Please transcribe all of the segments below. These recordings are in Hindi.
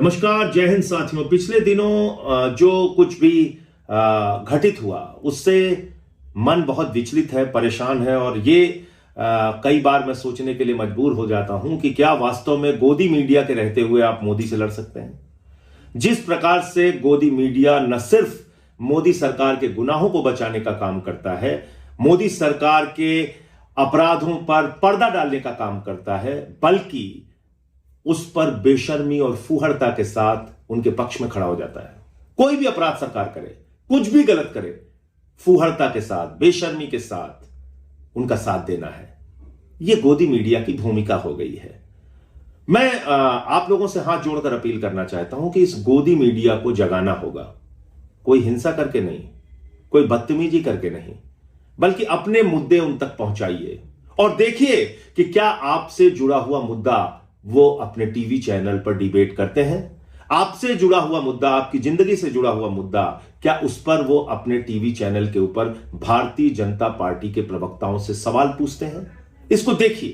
नमस्कार, जय हिंद साथियों। पिछले दिनों जो कुछ भी घटित हुआ उससे मन बहुत विचलित है, परेशान है और ये कई बार मैं सोचने के लिए मजबूर हो जाता हूं कि क्या वास्तव में गोदी मीडिया के रहते हुए आप मोदी से लड़ सकते हैं। जिस प्रकार से गोदी मीडिया न सिर्फ मोदी सरकार के गुनाहों को बचाने का काम करता है, मोदी सरकार के अपराधों पर पर्दा डालने का काम करता है, बल्कि उस पर बेशर्मी और फूहड़ता के साथ उनके पक्ष में खड़ा हो जाता है। कोई भी अपराध सरकार करे, कुछ भी गलत करे, फूहड़ता के साथ, बेशर्मी के साथ उनका साथ देना है। यह गोदी मीडिया की भूमिका हो गई है। मैं आप लोगों से हाथ जोड़कर अपील करना चाहता हूं कि इस गोदी मीडिया को जगाना होगा। कोई हिंसा करके नहीं, कोई बदतमीजी करके नहीं, बल्कि अपने मुद्दे उन तक पहुंचाइए और देखिए कि क्या आपसे जुड़ा हुआ मुद्दा वो अपने टीवी चैनल पर डिबेट करते हैं। आपसे जुड़ा हुआ मुद्दा, आपकी जिंदगी से जुड़ा हुआ मुद्दा, क्या उस पर वो अपने टीवी चैनल के ऊपर भारतीय जनता पार्टी के प्रवक्ताओं से सवाल पूछते हैं। इसको देखिए,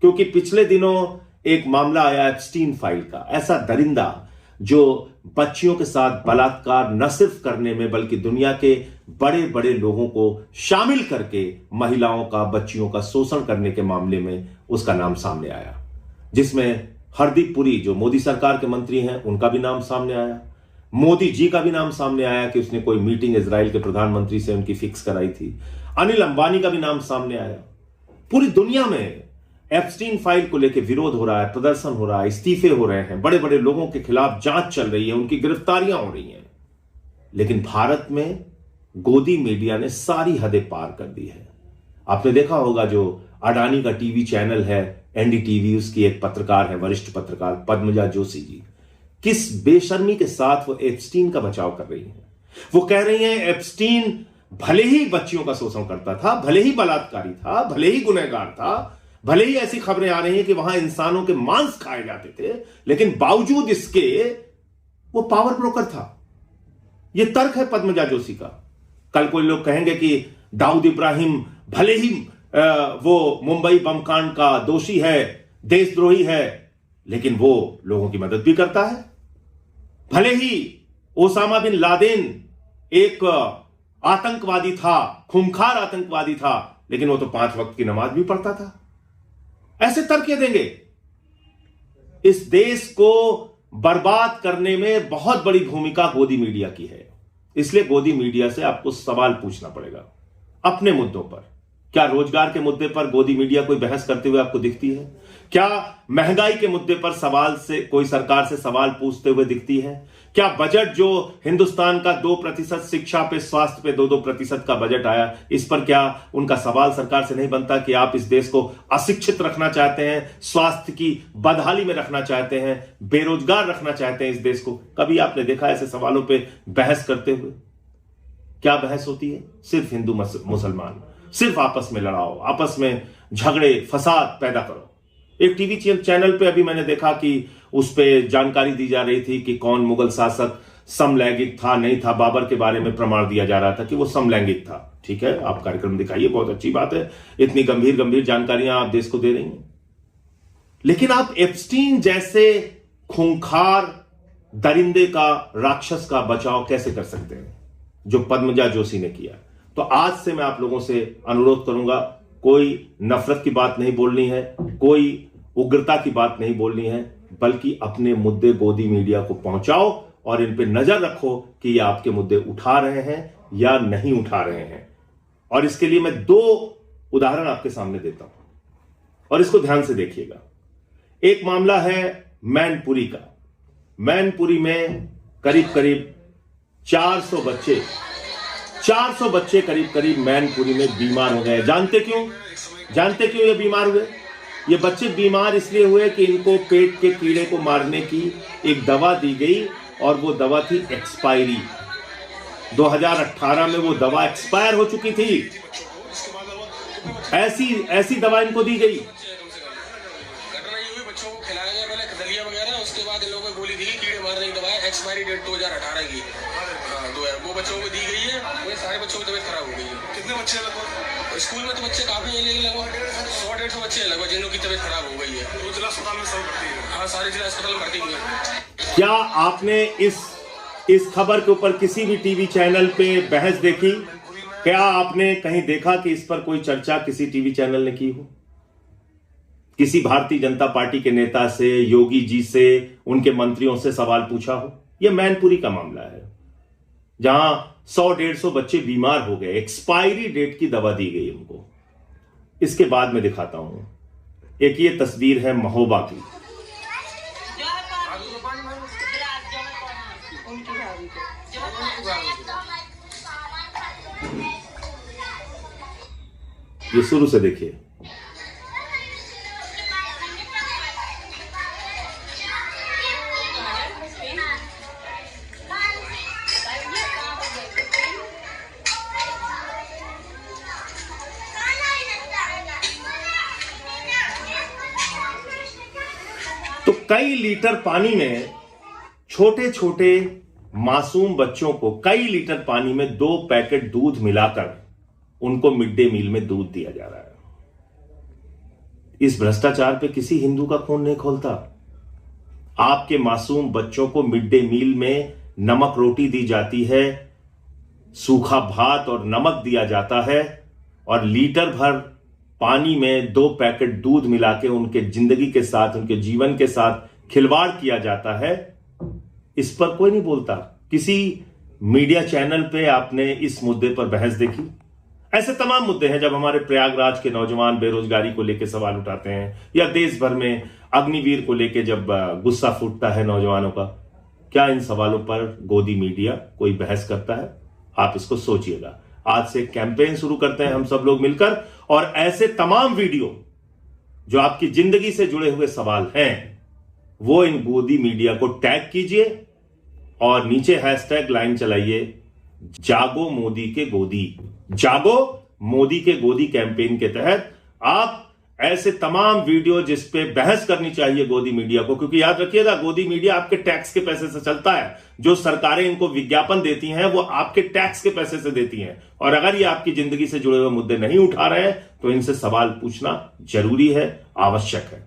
क्योंकि पिछले दिनों एक मामला आया एप्स्टीन फाइल का। ऐसा दरिंदा जो बच्चियों के साथ बलात्कार न सिर्फ करने में बल्कि दुनिया के बड़े बड़े लोगों को शामिल करके महिलाओं का, बच्चियों का शोषण करने के मामले में उसका नाम सामने आया, जिसमें हरदीप पुरी जो मोदी सरकार के मंत्री हैं उनका भी नाम सामने आया, मोदी जी का भी नाम सामने आया कि उसने कोई मीटिंग इजराइल के प्रधानमंत्री से उनकी फिक्स कराई थी, अनिल अंबानी का भी नाम सामने आया। पूरी दुनिया में एप्स्टीन फाइल को लेकर विरोध हो रहा है, प्रदर्शन हो रहा है, इस्तीफे हो रहे हैं, बड़े बड़े लोगों के खिलाफ जांच चल रही है, उनकी गिरफ्तारियां हो रही हैं। लेकिन भारत में गोदी मीडिया ने सारी हदें पार कर दी है। आपने देखा होगा जो अडानी का टीवी चैनल है एनडीटीवी, उसकी एक पत्रकार है, वरिष्ठ पत्रकार पद्मजा जोशी जी, किस बेशर्मी के साथ वो एप्स्टीन का बचाव कर रही हैं। वो कह रही हैं एप्स्टीन भले ही बच्चियों का शोषण करता था, भले ही बलात्कारी था, भले ही गुनहगार था, भले ही ऐसी खबरें आ रही हैं कि वहां इंसानों के मांस खाए जाते थे, लेकिन बावजूद इसके वो पावर ब्रोकर था। यह तर्क है पद्मजा जोशी का। कल कोई लोग कहेंगे कि दाऊद इब्राहिम भले ही वो मुंबई बम कांड का दोषी है, देशद्रोही है, लेकिन वो लोगों की मदद भी करता है। भले ही ओसामा बिन लादेन एक आतंकवादी था, खूंखार आतंकवादी था, लेकिन वो तो 5 वक्त की नमाज भी पढ़ता था। ऐसे तर्क देंगे। इस देश को बर्बाद करने में बहुत बड़ी भूमिका गोदी मीडिया की है। इसलिए गोदी मीडिया से आपको सवाल पूछना पड़ेगा अपने मुद्दों पर। क्या रोजगार के मुद्दे पर गोदी मीडिया कोई बहस करते हुए आपको दिखती है? क्या महंगाई के मुद्दे पर कोई सरकार से सवाल पूछते हुए दिखती है? क्या बजट जो हिंदुस्तान का 2% शिक्षा पे, स्वास्थ्य पे 2% का बजट आया, इस पर क्या उनका सवाल सरकार से नहीं बनता कि आप इस देश को अशिक्षित रखना चाहते हैं, स्वास्थ्य की बदहाली में रखना चाहते हैं, बेरोजगार रखना चाहते हैं इस देश को? कभी आपने देखा ऐसे सवालों पर बहस करते हुए? क्या बहस होती है? सिर्फ हिंदू मुसलमान, सिर्फ आपस में लड़ाओ, आपस में झगड़े, फसाद पैदा करो। एक टीवी चैनल पे अभी मैंने देखा कि उस पे जानकारी दी जा रही थी कि कौन मुगल शासक समलैंगिक था, नहीं था। बाबर के बारे में प्रमाण दिया जा रहा था कि वो समलैंगिक था। ठीक है, आप कार्यक्रम दिखाइए, बहुत अच्छी बात है, इतनी गंभीर गंभीर जानकारियां आप देश को दे रही हैं। लेकिन आप एप्स्टीन जैसे खूंखार दरिंदे का, राक्षस का बचाव कैसे कर सकते हैं जो पद्मजा जोशी ने किया? तो आज से मैं आप लोगों से अनुरोध करूंगा, कोई नफरत की बात नहीं बोलनी है, कोई उग्रता की बात नहीं बोलनी है, बल्कि अपने मुद्दे गोदी मीडिया को पहुंचाओ और इन पे नजर रखो कि ये आपके मुद्दे उठा रहे हैं या नहीं उठा रहे हैं। और इसके लिए मैं 2 उदाहरण आपके सामने देता हूं और इसको ध्यान से देखिएगा। एक मामला है मैनपुरी का। मैनपुरी में करीब करीब 400 बच्चे करीब मैनपुरी में बीमार हो गए। जानते क्यों ये बीमार हुए? ये बच्चे बीमार इसलिए हुए कि इनको पेट के कीड़े को मारने की एक दवा दी गई और वो दवा थी एक्सपायरी। 2018 में वो दवा एक्सपायर हो चुकी थी। ऐसी दवा इनको दी गई। बच्चों को खिलाया गया पहले दलिया वगैरह, उसके बाद इन लोगों को गोली दी गई कीड़े मारने की दवा, एक्सपायरी डेट 2018 की। वो बच्चों को दी गई है। ये सारे बच्चों की तबीयत खराब हो गई है। कितने बच्चे लगभग स्कूल में? तो बच्चे काफी हैं, लेकिन लगभग 100-150 बच्चे हैं लगभग जिनकी तबीयत खराब हो गई है। जिला अस्पताल में सब भर्ती है? हाँ, सारे जिला अस्पताल में भर्ती हुए हैं। क्या आपने इस खबर के ऊपर किसी भी टीवी चैनल पे बहस देखी? क्या आपने कहीं देखा कि इस पर कोई चर्चा किसी टीवी चैनल ने की हो? किसी भारतीय जनता पार्टी के नेता से, योगी जी से, उनके मंत्रियों से सवाल पूछा हो? यह मैनपुरी का मामला है, जहां 100-150 बच्चे बीमार हो गए, एक्सपायरी डेट की दवा दी गई उनको। इसके बाद मैं दिखाता हूं, एक ये तस्वीर है महोबा की। ये शुरू से देखिए। तो कई लीटर पानी में छोटे छोटे मासूम बच्चों को कई लीटर पानी में 2 पैकेट दूध मिलाकर उनको मिड डे मील में दूध दिया जा रहा है। इस भ्रष्टाचार पे किसी हिंदू का खून नहीं खौलता। आपके मासूम बच्चों को मिड डे मील में नमक रोटी दी जाती है, सूखा भात और नमक दिया जाता है, और लीटर भर पानी में 2 पैकेट दूध मिला के उनके जिंदगी के साथ, उनके जीवन के साथ खिलवाड़ किया जाता है। इस पर कोई नहीं बोलता। किसी मीडिया चैनल पे आपने इस मुद्दे पर बहस देखी? ऐसे तमाम मुद्दे हैं जब हमारे प्रयागराज के नौजवान बेरोजगारी को लेकर सवाल उठाते हैं, या देश भर में अग्निवीर को लेकर जब गुस्सा फूटता है नौजवानों का। क्या इन सवालों पर गोदी मीडिया कोई बहस करता है? आप इसको सोचिएगा। आज से कैंपेन शुरू करते हैं हम सब लोग मिलकर, और ऐसे तमाम वीडियो जो आपकी जिंदगी से जुड़े हुए सवाल हैं, वो इन गोदी मीडिया को टैग कीजिए और नीचे हैशटैग लाइन चलाइए, जागो मोदी के गोदी। जागो मोदी के गोदी कैंपेन के तहत आप ऐसे तमाम वीडियो जिस पे बहस करनी चाहिए गोदी मीडिया को, क्योंकि याद रखिएगा गोदी मीडिया आपके टैक्स के पैसे से चलता है। जो सरकारें इनको विज्ञापन देती हैं वो आपके टैक्स के पैसे से देती हैं, और अगर ये आपकी जिंदगी से जुड़े हुए मुद्दे नहीं उठा रहे हैं तो इनसे सवाल पूछना जरूरी है, आवश्यक है।